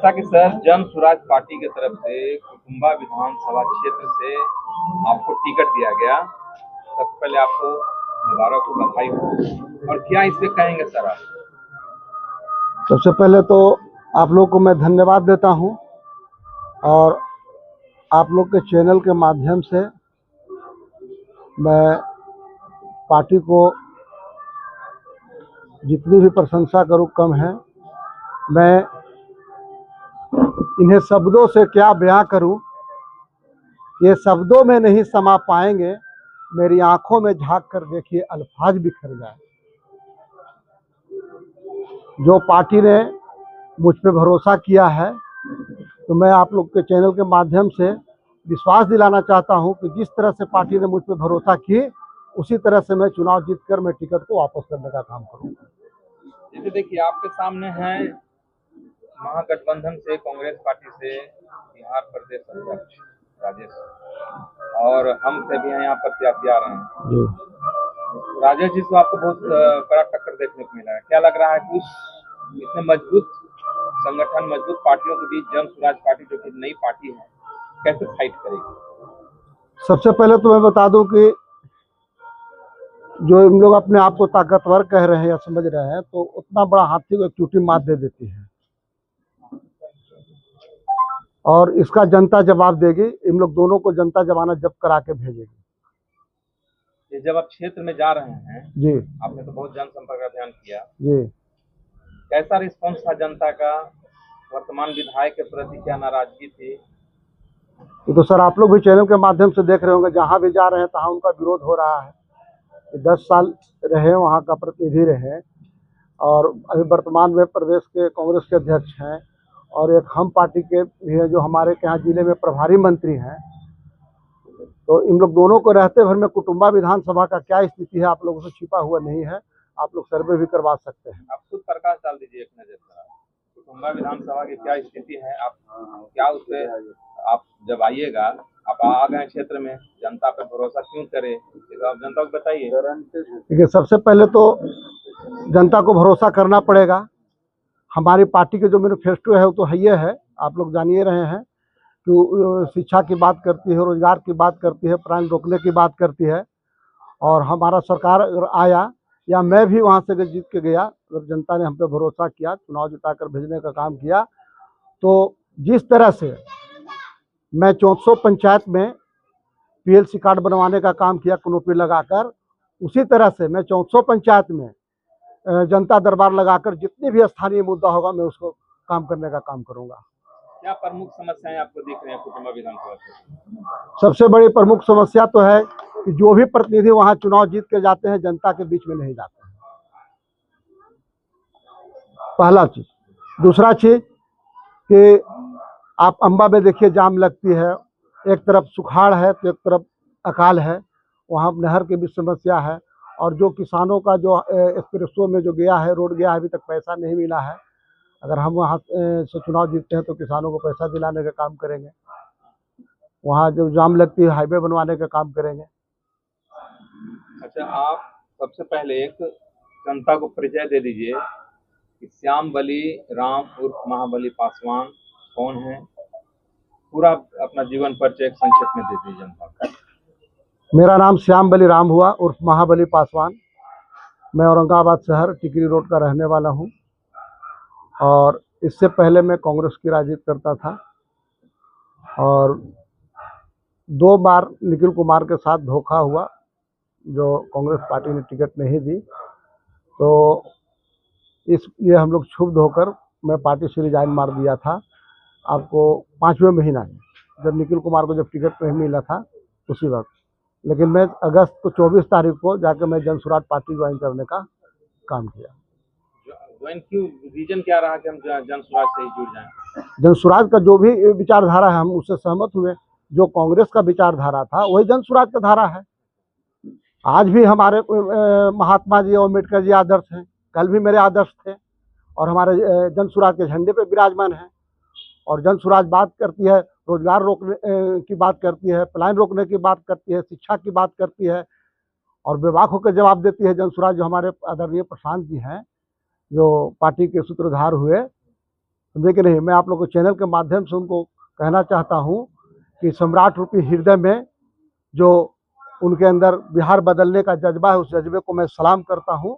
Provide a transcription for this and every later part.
जैसा कि सर जन स्वराज पार्टी की तरफ से कुटुंबा विधानसभा क्षेत्र से आपको टिकट दिया गया, सबसे पहले आपको मुबारक हो, बधाई हो। और क्या इससे कहेंगे सर आप? सबसे पहले तो आप लोग को मैं धन्यवाद देता हूं और आप लोग के चैनल के माध्यम से मैं पार्टी को जितनी भी प्रशंसा करूं कम है। मैं इन्हें शब्दों से क्या बयां करूं, ये शब्दों में नहीं समा पाएंगे। मेरी आंखों में झांक कर देखिए, अल्फाज बिखर जाए। जो पार्टी ने मुझ पे भरोसा किया है, तो मैं आप लोग के चैनल के माध्यम से विश्वास दिलाना चाहता हूं कि जिस तरह से पार्टी ने मुझ पे भरोसा की, उसी तरह से मैं चुनाव जीतकर मैं टिकट को वापस करने का काम करूंगा। जैसे देखिए आपके सामने है महागठबंधन से, कांग्रेस पार्टी से बिहार प्रदेश अध्यक्ष राजेश, और हम से भी यहाँ प्रत्याशी आ रहे हैं जी। राजेश जी को आपको बहुत बड़ा टक्कर देखने को मिला है। क्या लग रहा है कि उस इतने मजबूत संगठन, मजबूत पार्टियों के बीच जन स्वराज पार्टी जो कि नई पार्टी है, कैसे फाइट करेगी? सबसे पहले तो मैं बता दूं कि जो इन लोग अपने आप को ताकतवर कह रहे हैं या समझ रहे हैं, तो उतना बड़ा हाथी को एक चूटी मात दे देती है और इसका जनता जवाब देगी। इन लोग दोनों को जनता जमानत जब्त करा के भेजेगी। ये जब आप क्षेत्र में जा रहे हैं जी, आपने तो बहुत जनसंपर्क अभियान किया जी। कैसा रिस्पॉन्स था जनता का? वर्तमान विधायक के प्रति क्या नाराजगी थी? तो सर आप लोग भी चैनल के माध्यम से देख रहे होंगे, जहाँ भी जा रहे हैं तहाँ उनका विरोध हो रहा है। 10 साल रहे, वहाँ का प्रतिनिधि रहे और अभी वर्तमान में प्रदेश के कांग्रेस के अध्यक्ष हैं, और एक हम पार्टी के भी है जो हमारे यहाँ जिले में प्रभारी मंत्री हैं। तो इन लोग दोनों को रहते भर में कुटुंबा विधानसभा का क्या स्थिति है, आप लोगों से छिपा हुआ नहीं है। आप लोग सर्वे भी करवा सकते हैं। आप खुद प्रकाश डाल दीजिए एक नजर पर, कुटुंबा विधानसभा की क्या स्थिति है, आप क्या उससे आप जब आइएगा, आप आ गए क्षेत्र में, जनता पे भरोसा क्यों करे, आप जनता को बताइए। देखिए, सबसे पहले तो जनता को भरोसा करना पड़ेगा। हमारी पार्टी के जो मैनिफेस्टो है वो तो है, ये है, आप लोग जानिए रहे हैं कि शिक्षा की बात करती है, रोजगार की बात करती है, प्राण रोकने की बात करती है। और हमारा सरकार अगर आया या मैं भी वहाँ से अगर जीत के गया, अगर जनता ने हम पे भरोसा किया, चुनाव जिताकर भेजने का काम किया, तो जिस तरह से मैं 400 पंचायत में पीएलसी कार्ड बनवाने का काम किया कनोपी लगाकर, उसी तरह से मैं 400 पंचायत में जनता दरबार लगाकर जितनी भी स्थानीय मुद्दा होगा मैं उसको काम करने का काम करूंगा। क्या प्रमुख समस्याएं आपको दिख रही हैं कुटुंबा विधानसभा से? सबसे बड़ी प्रमुख समस्या तो है कि जो भी प्रतिनिधि वहां चुनाव जीत के जाते हैं, जनता के बीच में नहीं जाते हैं, पहला चीज। दूसरा चीज कि आप अंबा में देखिए, जाम लगती है, एक तरफ सुखाड़ है तो एक तरफ अकाल है, वहाँ नहर की भी समस्या है। और जो किसानों का जो एक्सप्रेसो में जो गया है, रोड गया है, अभी तक पैसा नहीं मिला है। अगर हम वहाँ से चुनाव जीतते हैं तो किसानों को पैसा दिलाने का काम करेंगे। वहाँ जो जाम लगती है, हाईवे बनवाने का काम करेंगे। अच्छा, आप सबसे पहले एक जनता को परिचय दे दीजिए कि श्याम बली राम उर्फ महाबली पासवान कौन है, पूरा अपना जीवन परिचय संक्षेप में दे दीजिए जनता को। मेरा नाम श्याम बली राम हुआ उर्फ महाबली पासवान। मैं औरंगाबाद शहर टिकरी रोड का रहने वाला हूँ और इससे पहले मैं कांग्रेस की राजनीति करता था और 2 बार निखिल कुमार के साथ धोखा हुआ, जो कांग्रेस पार्टी ने टिकट नहीं दी। तो ये हम लोग क्षुब्ध होकर मैं पार्टी से रिजाइन मार दिया था। आपको 5वें महीना में जब निखिल कुमार को जब टिकट नहीं मिला था उसी वक्त, लेकिन मैं अगस्त को 24 तारीख को जाकर मैं जन स्वराज पार्टी ज्वाइन करने का काम किया। ज्वाइन क्यों, रीजन क्या रहा कि हम जन स्वराज से ही जुड़ जाएं? जन स्वराज का जो भी विचारधारा है हम उससे सहमत हुए। जो कांग्रेस का विचारधारा था वही जन स्वराज का धारा है। आज भी हमारे महात्मा जी और अम्बेडकर जी आदर्श हैं, कल भी मेरे आदर्श थे और हमारे जन स्वराज के झंडे पे विराजमान है। और जन स्वराज बात करती है, रोजगार रोकने की बात करती है, पलायन रोकने की बात करती है, शिक्षा की बात करती है और बेबाक होकर जवाब देती है जन स्वराज। जो हमारे आदरणीय प्रशांत जी हैं, जो पार्टी के सूत्रधार हुए, समझे कि नहीं। मैं आप लोग को चैनल के माध्यम से उनको कहना चाहता हूँ कि सम्राट रूपी हृदय में जो उनके अंदर बिहार बदलने का जज्बा है, उस जज्बे को मैं सलाम करता हूँ।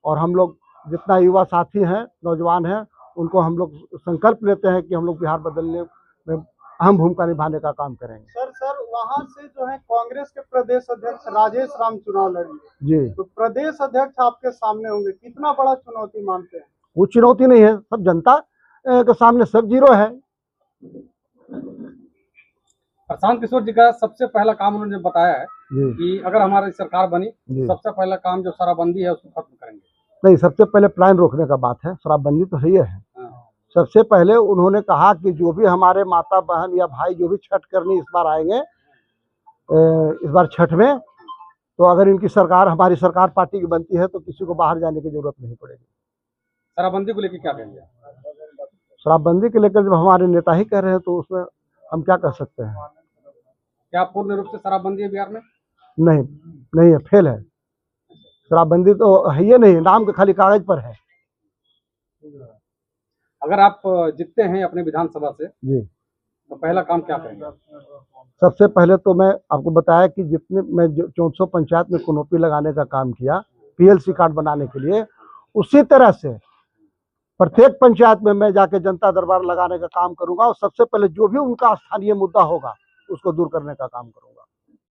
और हम लोग जितना युवा साथी हैं, नौजवान हैं, उनको हम लोग संकल्प लेते हैं कि हम लोग बिहार बदलने में अहम भूमिका निभाने का काम करेंगे। सर वहाँ से जो है कांग्रेस के प्रदेश अध्यक्ष राजेश राम चुनाव लड़ेंगे जी, तो प्रदेश अध्यक्ष आपके सामने होंगे, कितना बड़ा चुनौती मानते हैं? वो चुनौती नहीं है, सब जनता के सामने सब जीरो है। प्रशांत किशोर जी का सबसे पहला काम उन्होंने बताया है जी कि अगर हमारी सरकार बनी जी। तो सबसे पहला काम जो शराबबंदी है उसको खत्म करेंगे। नहीं, सबसे पहले प्लान रोकने का बात है, शराबबंदी तो है ही है। सबसे पहले उन्होंने कहा कि जो भी हमारे माता बहन या भाई जो भी छठ करने इस बार आएंगे, इस बार छठ में, तो अगर इनकी सरकार, हमारी सरकार पार्टी की बनती है, तो किसी को बाहर जाने की जरूरत नहीं पड़ेगी। शराबबंदी को लेकर क्या कहेंगे? शराबबंदी के लेकर जब हमारे नेता ही कह रहे हैं तो उसमें हम क्या कर सकते हैं। क्या पूर्ण रूप से शराबबंदी है बिहार में? नहीं, नहीं है, फेल है। शराबबंदी तो है ही नहीं, नाम के खाली कागज पर है। अगर आप जीतते हैं अपने विधानसभा से जी, तो पहला काम क्या करेंगे? सबसे पहले तो मैं आपको बताया कि जितने मैं 400 पंचायत में कुनोपी लगाने का काम किया पीएलसी कार्ड बनाने के लिए, उसी तरह से प्रत्येक पंचायत में मैं जाके जनता दरबार लगाने का काम करूंगा और सबसे पहले जो भी उनका स्थानीय मुद्दा होगा उसको दूर करने का काम करूंगा।